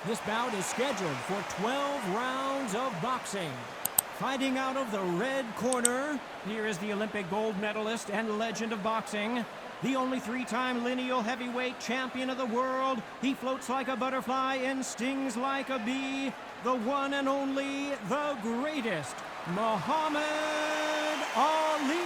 This bout is scheduled for 12 rounds of boxing. Fighting out of the red corner, here is the Olympic gold medalist and legend of boxing, the only three-time lineal heavyweight champion of the world. He floats like a butterfly and stings like a bee. The one and only, the greatest, Muhammad Ali.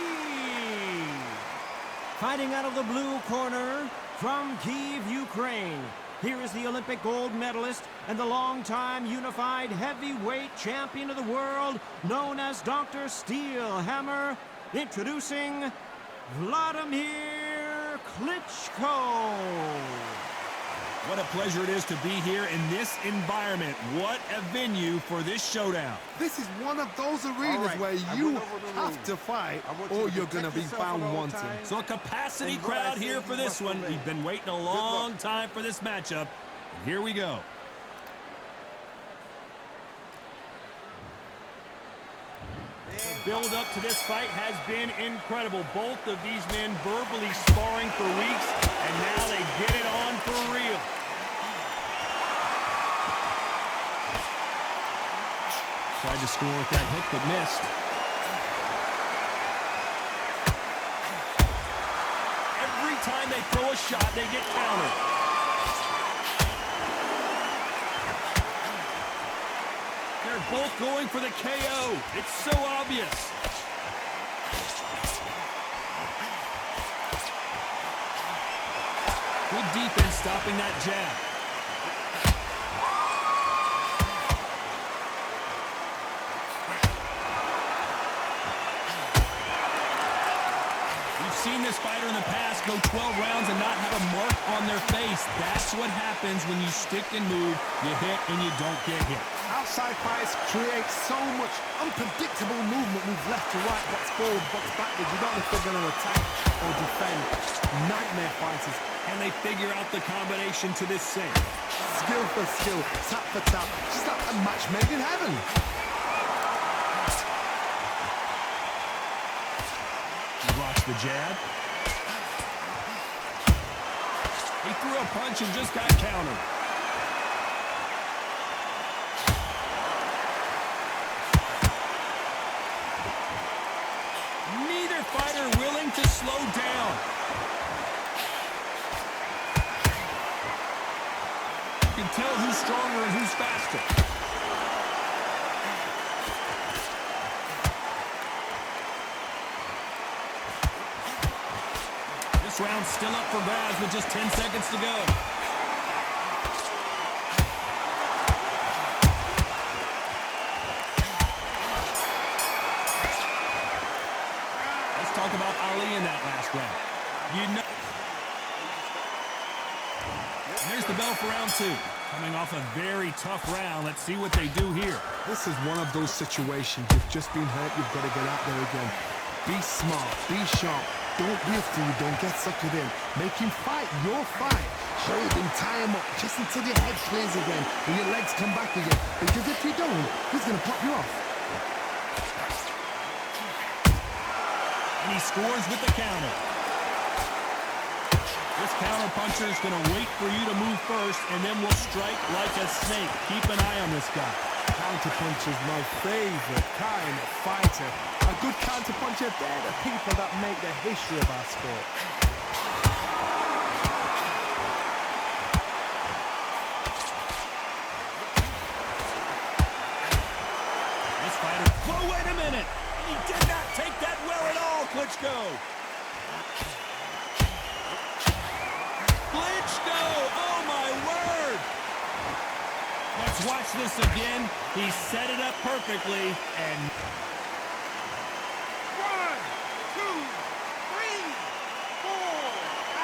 Fighting out of the blue corner, from Kyiv, Ukraine, here is the Olympic gold medalist and the longtime unified heavyweight champion of the world, known as Dr. Steelhammer, introducing Wladimir Klitschko. What a pleasure it is to be here in this environment. What a venue for this showdown. This is one of those arenas where you have to fight or you're going to be found wanting. So a capacity crowd here for this one. We've been waiting a long time for this matchup. And here we go. The build up to this fight has been incredible. Both of these men verbally sparring for weeks, and now they get it on for real. Tried to score with that hook, but missed. Every time they throw a shot, they get countered. They're both going for the KO. It's so obvious. Good defense stopping that jab. Seen this fighter in the past go 12 rounds and not have a mark on their face. That's what happens when you stick and move. You hit and you don't get hit. Outside fights create so much unpredictable movement. Move left to right, box forward, box backwards. You don't know if they're going to attack or defend. Nightmare fighters. And they figure out the combination to this sink. Skill for skill, tap for tap. Just like a match made in heaven. The jab. He threw a punch and just got countered. Neither fighter willing to slow down. You can tell who's stronger and who's faster. This round's still up for grabs with just 10 seconds to go. Let's talk about Ali in that last round. You know. And there's the bell for round two. Coming off a very tough round. Let's see what they do here. This is one of those situations. You've just been hurt. You've got to get out there again. Be smart. Be sharp. Don't be a fool, don't get suckered in. Make him fight your fight. Hold him, tie him up, just until your head clears again and your legs come back again. Because if you don't, he's going to pop you off. And he scores with the counter. This counter puncher is going to wait for you to move first, and then will strike like a snake. Keep an eye on this guy. Counterpuncher is my favorite kind of fighter. A good counterpuncher, they're the people that make the history of our sport. This fighter, whoa, wait a minute! He did not take that well at all, Klitschko! Klitschko! Oh my word! Let's watch this again. He set it up perfectly, and... 1, 2, 3, 4.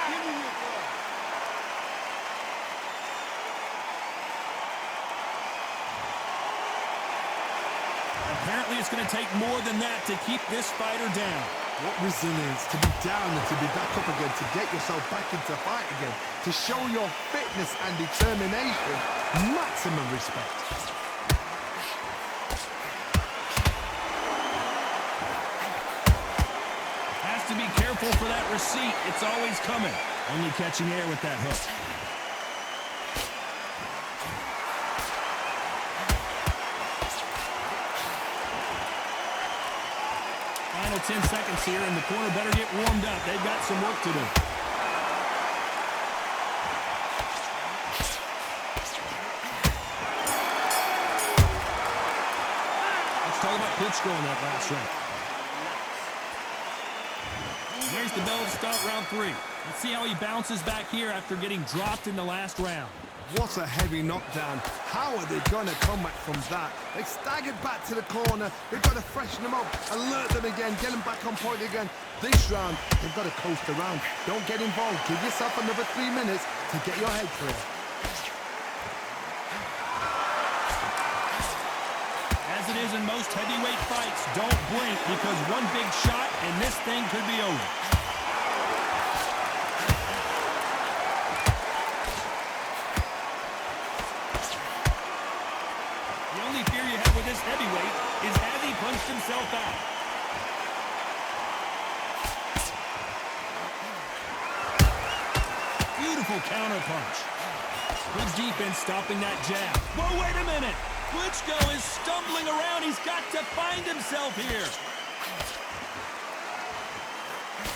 Give me your ball. Apparently it's going to take more than that to keep this fighter down. What resilience to be down and to be back up again, to get yourself back into fight again, to show your fitness and determination. Maximum respect. Has to be careful for that receipt. It's always coming. Only catching air with that hook. of 10 seconds here, and the corner better get warmed up. They've got some work to do. Let's talk about Klitschko in that last round. There's the bell to start round 3. Let's see how he bounces back here after getting dropped in the last round. What a heavy knockdown. How are they going to come back from that? They staggered back to the corner. They've got to freshen them up, alert them again, get them back on point again. This round, they've got to coast around. Don't get involved. Give yourself another 3 minutes to get your head clear. As it is in most heavyweight fights, don't blink, because one big shot and this thing could be over. The only fear you have with this heavyweight is has he punched himself out? Beautiful counter punch. Good defense stopping that jab. Whoa, wait a minute. Klitschko is stumbling around. He's got to find himself here.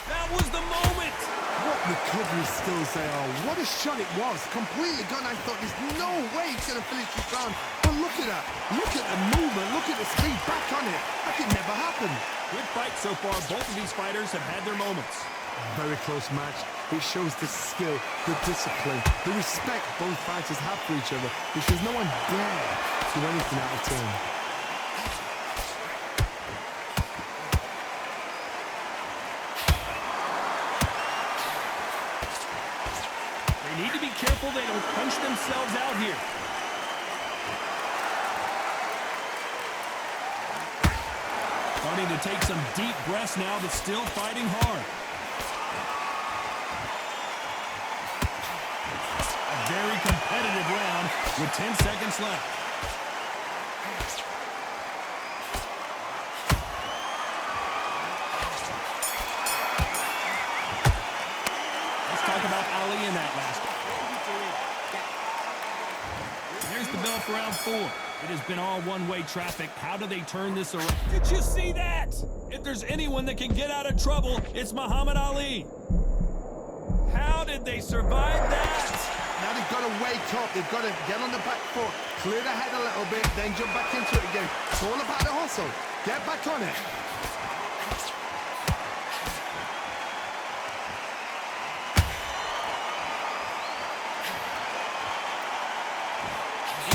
That was the moment. What recovery skills they are. What a shot it was. Completely gone. I thought there's no way he's going to finish this round. But look at that. Look at the movement. Look at the speed. Back on it. Like it never happened. Good fight so far. Both of these fighters have had their moments. Very close match. It shows the skill, the discipline, the respect both fighters have for each other, because no one dare do anything out of turn. They need to be careful they don't punch themselves out here. Starting to take some deep breaths now, but still fighting hard. Very competitive round with 10 seconds left. Let's talk about Ali in that last one. There's the bell for round 4. It has been all one-way traffic. How do they turn this around? Did you see that? If there's anyone that can get out of trouble, it's Muhammad Ali. How did they survive that? Now they've got to wake up. They've got to get on the back foot, clear the head a little bit, then jump back into it again. It's all about the hustle. Get back on it.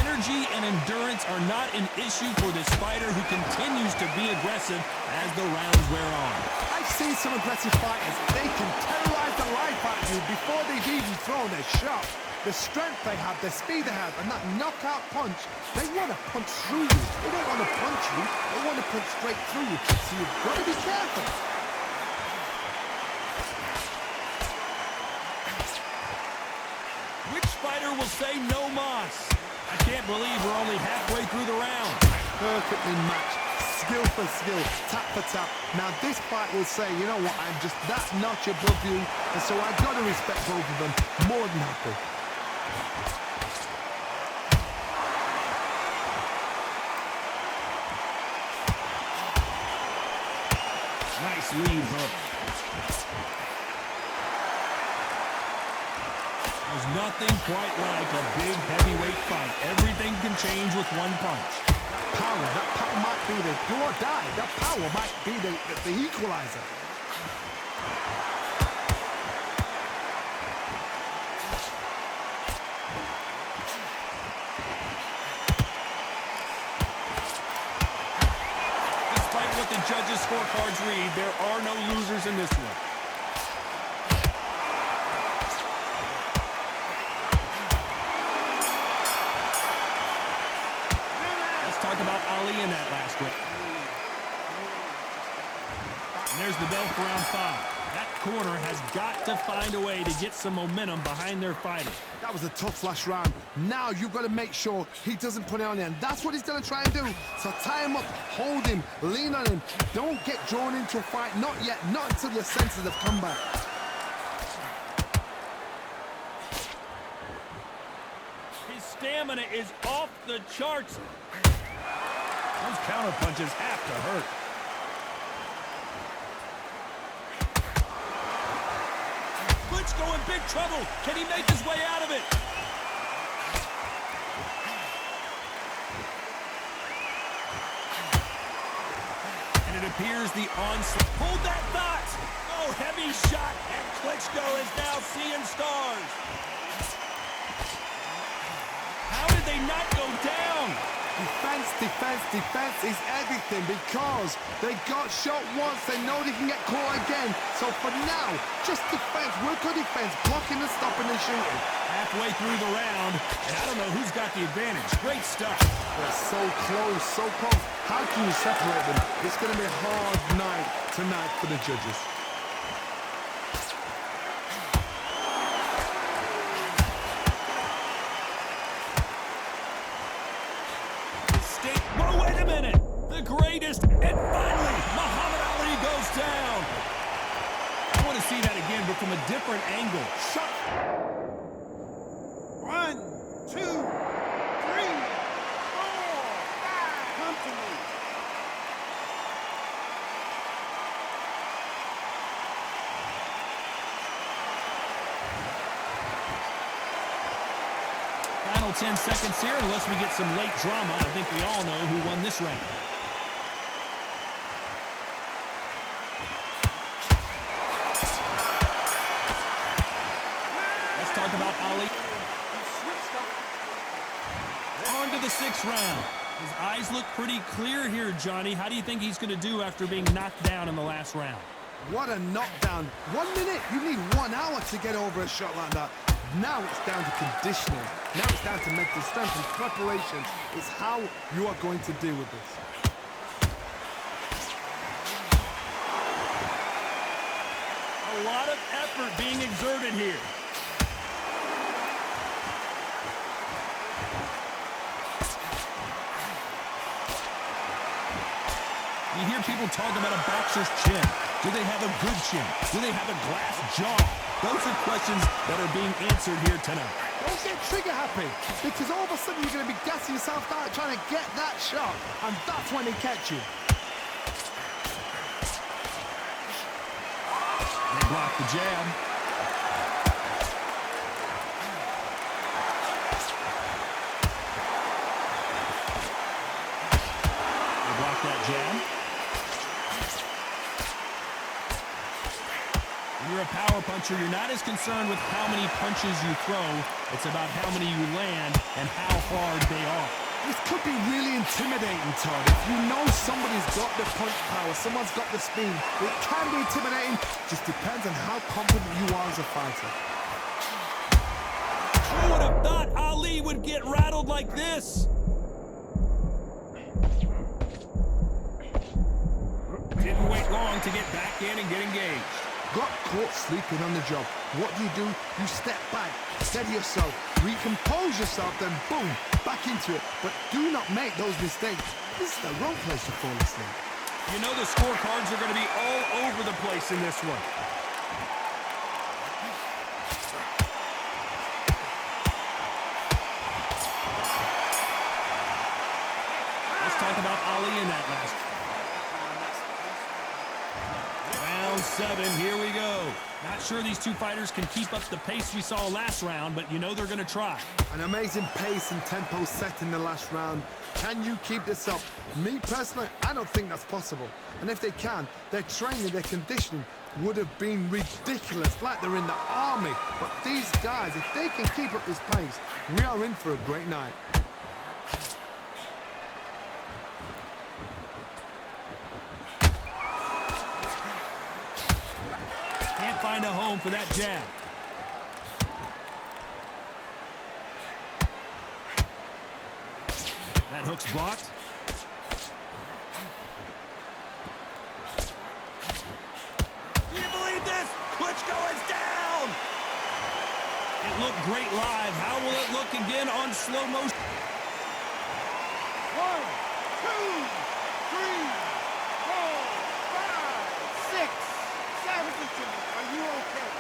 Energy and endurance are not an issue for this fighter, who continues to be aggressive as the rounds wear on. I've seen some aggressive fighters. They can terrorize the life out of you before they've even thrown their shot. The strength they have, the speed they have, and that knockout punch, they want to punch through you. They don't want to punch you. They want to punch straight through you. So you've got to be careful. Which fighter will say no mas? I can't believe we're only halfway through the round. Perfectly matched. Skill for skill, tap for tap. Now this fight will say, you know what, I'm just that notch above you, and so I've got to respect both of them. More than happy. Nice lead hook. There's nothing quite like a big heavyweight fight. Everything can change with one punch. Power, that power might be the do or die. That power might be the equalizer. Despite what the judges' scorecards read, there are no losers in this one. Talk about Ali in that last round. And there's the bell for round 5. That corner has got to find a way to get some momentum behind their fighter. That was a tough last round. Now you've got to make sure he doesn't put it on him. That's what he's going to try and do. So tie him up, hold him, lean on him. Don't get drawn into a fight. Not yet. Not until your senses have come back. His stamina is off the charts. Those counter punches have to hurt. Klitschko in big trouble. Can he make his way out of it? And it appears the onslaught. Hold that thought. Oh, heavy shot. And Klitschko is now seeing stars. How did they not go down? Defense, defense, defense is everything because they got shot once. They know they can get caught again. So for now, just defense. Work on defense, blocking and stopping and shooting. Halfway through the round, and I don't know who's got the advantage. Great stuff. They're so close, so close. How can you separate them? It's going to be a hard night tonight for the judges. Whoa, wait a minute! The greatest, and finally, Muhammad Ali goes down. I want to see that again, but from a different angle. Shot. 1, 2, 3, 4, 5. Come to me. Final 10 seconds here, unless we get some late drama. I think we all know who won this round. Let's talk about Ali. On to the 6th round. His eyes look pretty clear here, Johnny. How do you think he's going to do after being knocked down in the last round? What a knockdown. 1 minute. You need 1 hour to get over a shot like that. Now it's down to conditioning. Now it's down to mental strength and preparation. It's how you are going to deal with this. A lot of effort being exerted here. You hear people talk about a boxer's chin. Do they have a good chin? Do they have a glass jaw? Those are questions that are being answered here tonight. Don't get trigger happy, because all of a sudden you're going to be gassing yourself out trying to get that shot, and that's when they catch you. They block the jab. They block that jab. When you're a power puncher, you're not as concerned with how many punches you throw. It's about how many you land and how hard they are. This could be really intimidating, Todd. If you know somebody's got the punch power, someone's got the speed, it can be intimidating. Just depends on how confident you are as a fighter. Who would have thought Ali would get rattled like this? Didn't wait long to get back in and get engaged. Got caught sleeping on the job. What do? You step back, steady yourself, recompose yourself, then boom, back into it. But do not make those mistakes. This is the wrong place to fall asleep. You know the scorecards are going to be all over the place in this one. Let's talk about Ali in that last round 7, here we go. Not sure these two fighters can keep up the pace we saw last round, but you know they're going to try. An amazing pace and tempo set in the last round. Can you keep this up? Me personally, I don't think that's possible. And if they can, their training, their conditioning would have been ridiculous, like they're in the army. But these guys, if they can keep up this pace, we are in for a great night. Can't find a home for that jab. That hook's blocked. Do you believe this? Klitschko is down! It looked great live. How will it look again on slow motion? 1, 2, 3, 4, 5, 6, 7. Are you okay?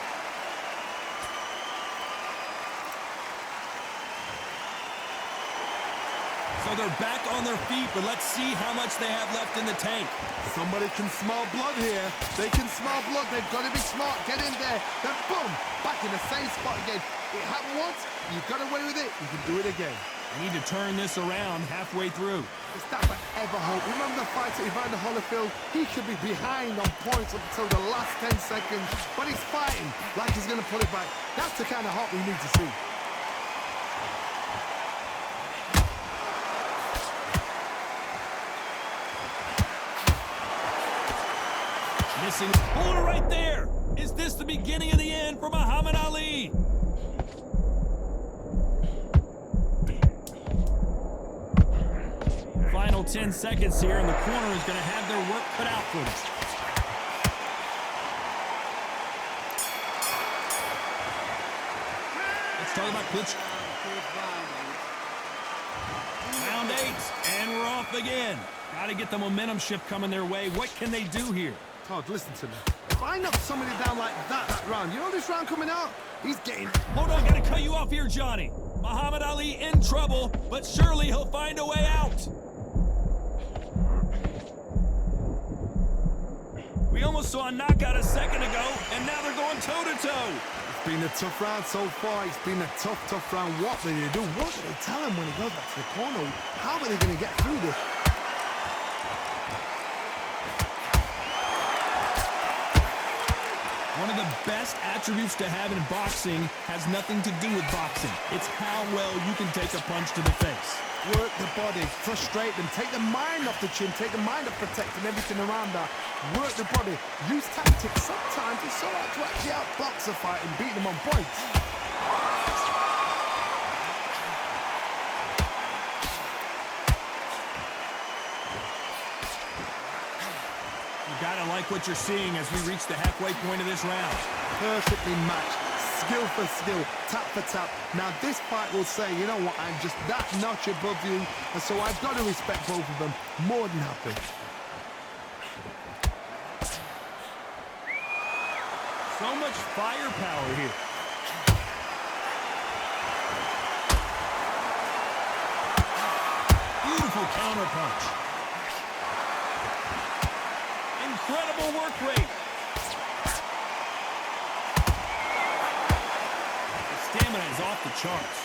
So they're back on their feet, but let's see how much they have left in the tank. Somebody can smell blood here. They can smell blood. They've got to be smart. Get in there. Then boom, back in the same spot again. It happened once. You got away with it. You can do it again. They need to turn this around halfway through. It's that forever hope. Remember the fight at Evander Holyfield? He could be behind on points up until the last 10 seconds, but he's fighting like he's going to pull it back. That's the kind of hope we need to see. Missing. Hold it right there. Is this the beginning of the end for Muhammad Ali? Final 10 seconds here, and the corner is going to have their work cut out for them. Let's talk about Klitschko. Round 8, and we're off again. Got to get the momentum shift coming their way. What can they do here? Todd, listen to me. If I knock somebody down like that round, you know this round coming out? He's getting... Hold on, got to cut you off here, Johnny. Muhammad Ali in trouble, but surely he'll find a way out. We almost saw a knockout a second ago, and now they're going toe-to-toe. It's been a tough round so far. It's been a tough round. What do they do? What do they tell him when he goes back to the corner? How are they going to get through this? One of the best attributes to have in boxing has nothing to do with boxing. It's how well you can take a punch to the face. Work the body, frustrate them, take the mind off the chin, take the mind off protecting everything around that. Work the body, use tactics. Sometimes it's all right to actually outbox a fight and beat them on points. You gotta like what you're seeing as we reach the halfway point of this round. Perfectly matched, skill for skill, tap for tap. Now this fight will say, you know what, I'm just that notch above you, and so I've got to respect both of them. More than happy. So much firepower here. Beautiful counter punch. Incredible work rate. The stamina is off the charts.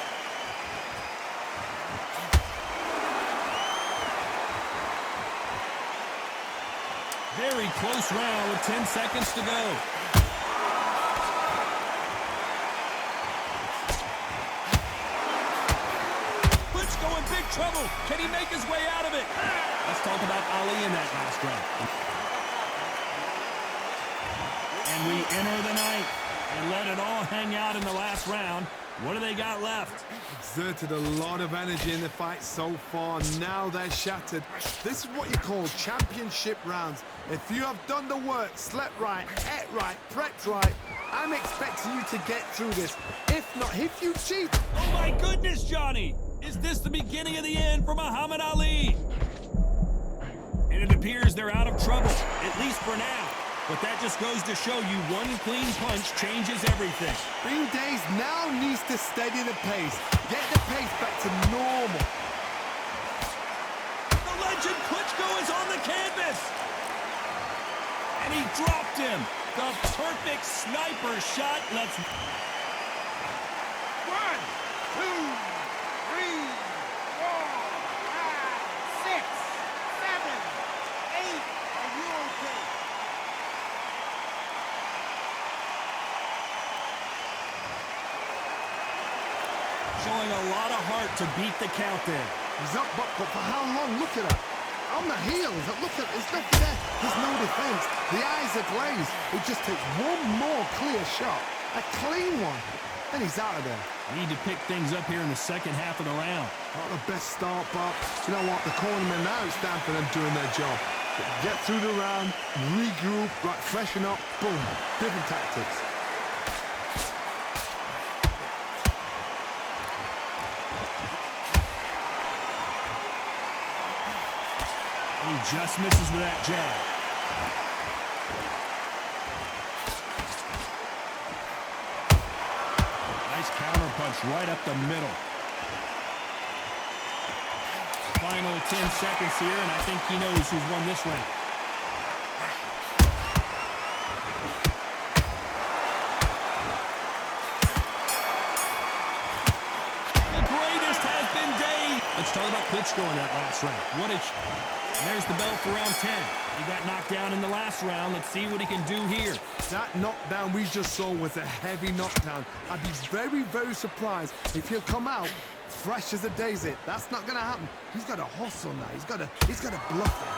Very close round with 10 seconds to go. Klitschko in big trouble. Can he make his way out of it? Let's talk about Ali in that last round. And we enter the ninth. They let it all hang out in the last round. What do they got left? Exerted a lot of energy in the fight so far. Now they're shattered. This is what you call championship rounds. If you have done the work, slept right, ate right, prepped right, I'm expecting you to get through this. If not, if you cheat... Oh my goodness, Johnny! Is this the beginning of the end for Muhammad Ali? And it appears they're out of trouble, at least for now. But that just goes to show you one clean punch changes everything. Green Days now needs to steady the pace. Get the pace back to normal. The legend Klitschko is on the canvas. And he dropped him. The perfect sniper shot. Let's... 1, 2, 3, 4, 5, 6, 7, 8. Are you okay? Showing a lot of heart to beat the count there. He's up, but for how long? Look at that. On the heels. Look at, there's nothing there. There's no defense. The eyes are glazed. It just takes one more clear shot. A clean one. Then he's out of there. Need to pick things up here in the second half of the round. Not the best start, but you know what? The cornermen, now it's time for them doing their job. Get through the round, regroup, right, freshen up, boom. Different tactics. He just misses with that jab. Nice counter punch right up the middle. Final 10 seconds here, and I think he knows who's won this round. The greatest has been dazed. Let's talk about Klitschko in that last round. And there's the bell for round 10. He got knocked down in the last round. Let's see what he can do here. That knockdown we just saw was a heavy knockdown. I'd be very, very surprised if he'll come out fresh as a daisy. That's not gonna happen. He's got to hustle now. He's got to bluff it.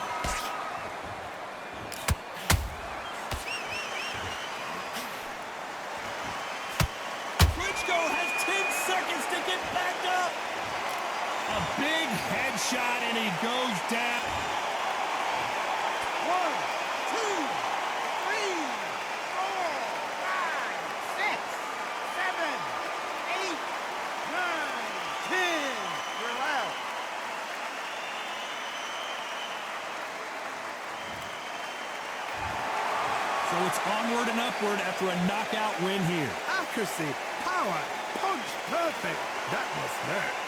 Klitschko has 10 seconds to get back up. A big headshot, and he goes down. 1, 2, 3, 4, 5, 6, 7, 8, 9, 10. We're out. So it's onward and upward after a knockout win here. Accuracy, power, punch, perfect. That was there.